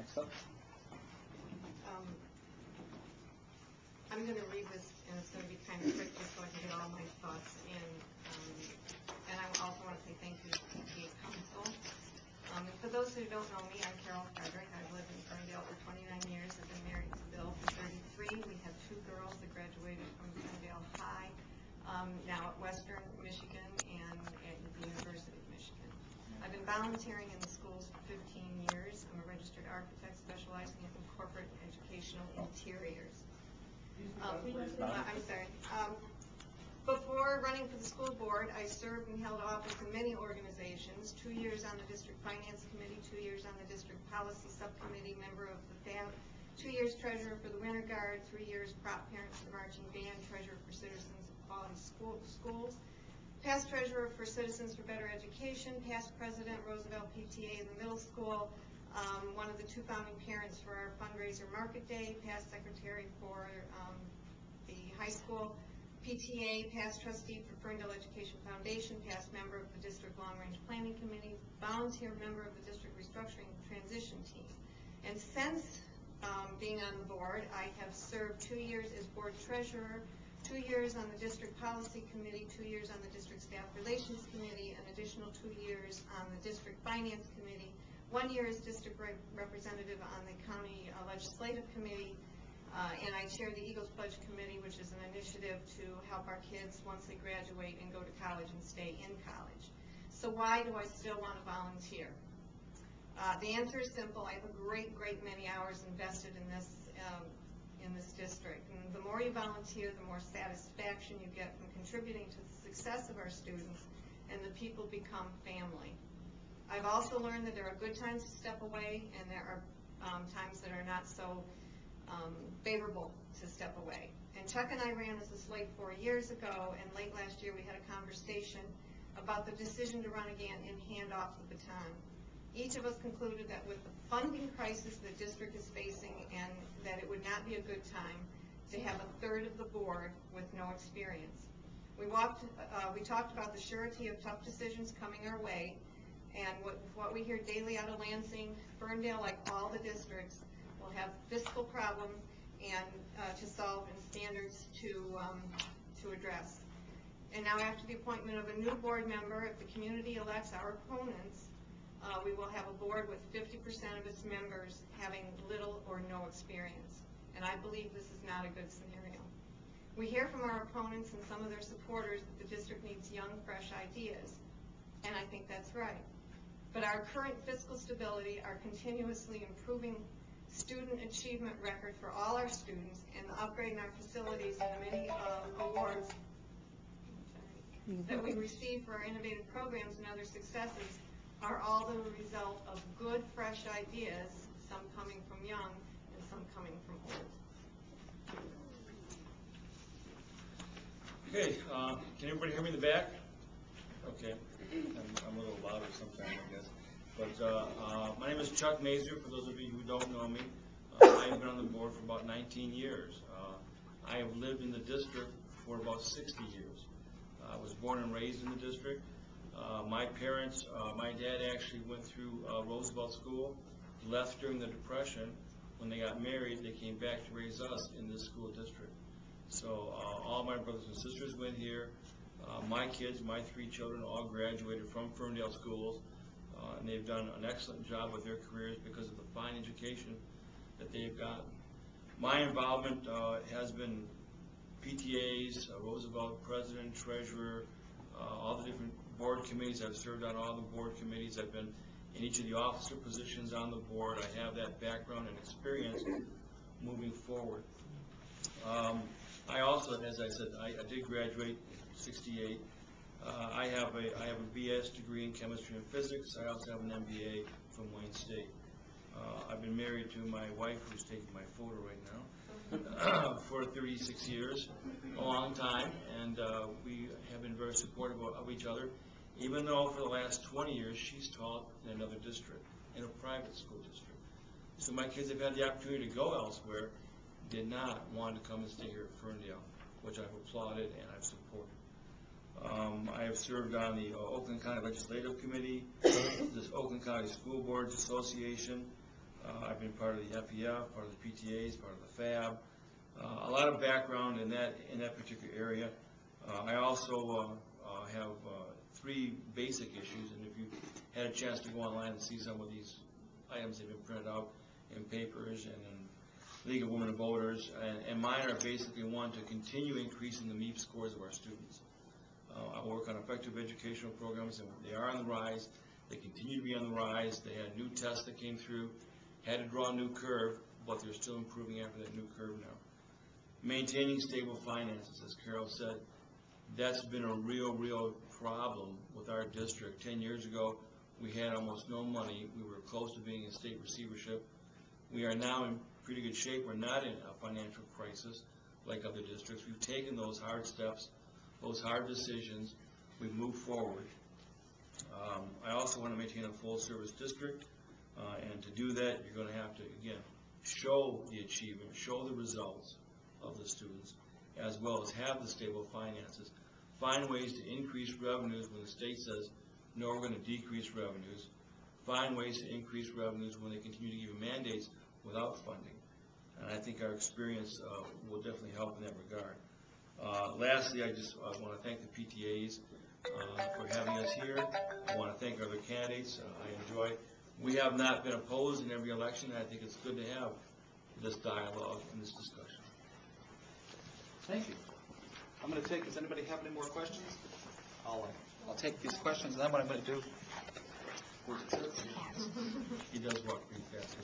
Excellent. I'm going to read this, and it's going to be kind of quick just so I can get all my thoughts in. And I also want to say thank you to PTA Council. For those who don't know me, I'm Carol Frederick. I've lived in Ferndale for 29 years. I've been married to Bill for 33. We have 2 girls that graduated from Ferndale High, now at Western Michigan and at the University of Michigan. I've been volunteering in the schools for 15 years. I'm a registered architect specializing in corporate and educational interiors. I'm sorry. Before running for the school board, I served and held office in many organizations, 2 years on the district finance committee, 2 years on the district policy subcommittee, member of the FAB, 2 years treasurer for the Winter Guard, 3 years prop parent for the marching band, treasurer for Citizens of Quality Schools, past treasurer for Citizens for Better Education, past president Roosevelt PTA in the middle school, one of the 2 founding parents for our fundraiser Market Day, past secretary for the high school PTA, past trustee for Ferndale Education Foundation, past member of the district long range planning committee, volunteer member of the district restructuring transition team. And since being on the board, I have served 2 years as board treasurer, 2 years on the district policy committee, 2 years on the district staff relations committee, an additional 2 years on the district finance committee, 1 year as district representative on the county legislative committee, and I chair the Eagles Pledge Committee, which is an initiative to help our kids once they graduate and go to college and stay in college. So why do I still want to volunteer? The answer is simple. I have a great many hours invested in this district. And the more you volunteer, the more satisfaction you get from contributing to the success of our students, and the people become family. I've also learned that there are good times to step away, and there are times that are not so favorable to step away. And Chuck and I ran as a slate 4 years ago, and late last year we had a conversation about the decision to run again and hand off the baton. Each of us concluded that with the funding crisis the district is facing, and that it would not be a good time to have a third of the board with no experience. We talked about the surety of tough decisions coming our way, and what we hear daily out of Lansing, Ferndale, like all the districts, will have fiscal problems and to solve and standards to address. And now, after the appointment of a new board member, if the community elects our opponents, we will have a board with 50% of its members having little or no experience. And I believe this is not a good scenario. We hear from our opponents and some of their supporters that the district needs young, fresh ideas, and I think that's right. But our current fiscal stability, our continuously improving student achievement record for all our students, and the upgrade in our facilities and the many awards that we receive for our innovative programs and other successes are all the result of good, fresh ideas, some coming from young and some coming from old. Okay, can everybody hear me in the back? Okay, I'm a little louder sometimes, I guess. But my name is Chuck Mazer, for those of you who don't know me. I've been on the board for about 19 years. I have lived in the district for about 60 years. I was born and raised in the district. My parents, my dad actually went through Roosevelt School, left during the Depression. When they got married, they came back to raise us in this school district. So all my brothers and sisters went here. My kids, my 3 children, all graduated from Ferndale schools, and they've done an excellent job with their careers because of the fine education that they've gotten. My involvement has been PTAs, Roosevelt president, treasurer, all the different board committees. I've served on all the board committees. I've been in each of the officer positions on the board. I have that background and experience moving forward. I also, as I said, I did graduate in '68. I have a BS degree in chemistry and physics. I also have an MBA from Wayne State. I've been married to my wife, who's taking my photo right now, for 36 years, a long time, and we have been very supportive of each other, even though for the last 20 years she's taught in another district, in a private school district. So my kids have had the opportunity to go elsewhere, did not want to come and stay here at Ferndale, which I've applauded and I've supported. I have served on the Oakland County Legislative Committee, this Oakland County School Boards Association. I've been part of the FEF, part of the PTAs, part of the FAB. A lot of background in that particular area. I also have 3 basic issues, and if you had a chance to go online and see some of these items that have been printed out in papers and in League of Women Voters, and mine are basically one, to continue increasing the MEP scores of our students. I work on effective educational programs, and they are on the rise. They continue to be on the rise. They had new tests that came through, had to draw a new curve, but they're still improving after that new curve now. Maintaining stable finances, as Carol said, that's been a real problem with our district. 10 years ago, we had almost no money. We were close to being in state receivership. We are now in pretty good shape. We're not in a financial crisis like other districts. We've taken those hard steps, those hard decisions. We've moved forward. I also want to maintain a full-service district, and to do that, you're going to have to, again, show the achievement, show the results of the students, as well as have the stable finances. Find ways to increase revenues when the state says, no, we're going to decrease revenues. Find ways to increase revenues when they continue to give you mandates without funding. And I think our experience will definitely help in that regard. Lastly, I just want to thank the PTAs for having us here. I want to thank our other candidates. We have not been opposed in every election. I think it's good to have this dialogue and this discussion. Thank you. I'm going to take, does anybody have any more questions? I'll take these questions, and then what I'm going to do. He does walk pretty fast.